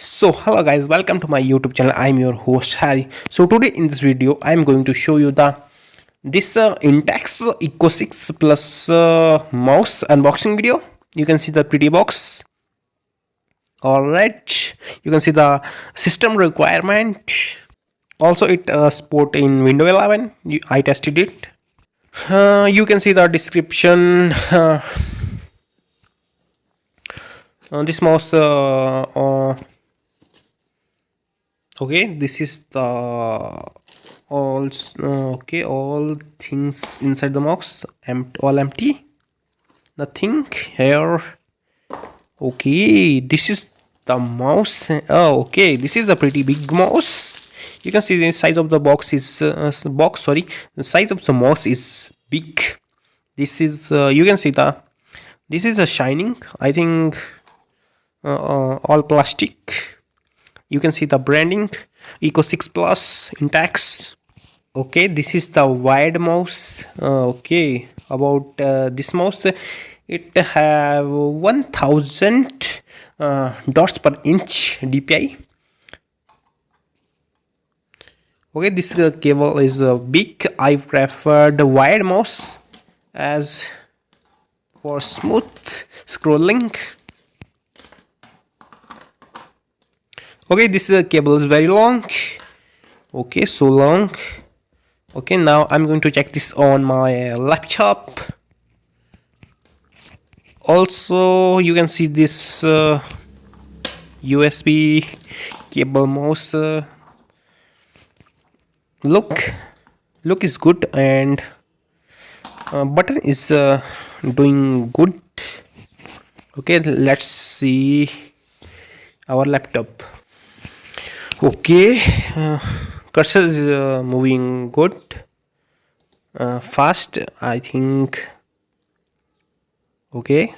So hello guys, welcome to my YouTube channel. I'm your host Harry. So today in this video I'm going to show you this Intex Eco-6 Plus mouse unboxing video. You can see the pretty box. Alright, you can see the system requirement. Also it support in Windows 11. I tested it. You can see the description. This mouse okay, this is the all things inside the box, all empty, nothing here. Okay, this is the mouse. Oh, okay, this is a pretty big mouse. You can see the size of the box is the size of the mouse is big. This is you can see this is a shining, I think, all plastic. You can see the branding, Eco-6 Plus, Intex. Okay, this is the wired mouse. Okay, about this mouse, it have 1000 dots per inch DPI. Okay, this cable is big. I prefer the wired mouse as for smooth scrolling. Okay, this cable is very long. Okay, so long. Okay, now I'm going to check this on my laptop. Also, you can see this USB cable mouse. Look is good, and button is doing good. Okay, let's see our laptop. Okay, cursor is moving good, fast, I think. Okay,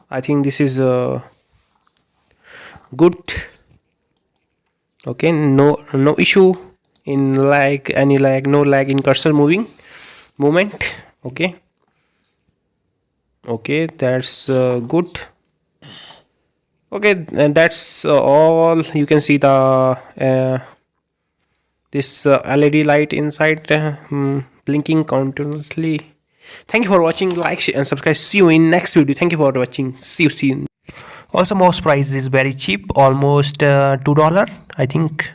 I think this is good. Okay, no issue in any lag, no lag in cursor movement. Okay, that's good. Okay, and that's all. You can see the this LED light inside blinking continuously. Thank you for watching. Like, share and subscribe. See you in next video. Thank you for watching. See you soon. Also, mouse price is very cheap, almost $2, I think.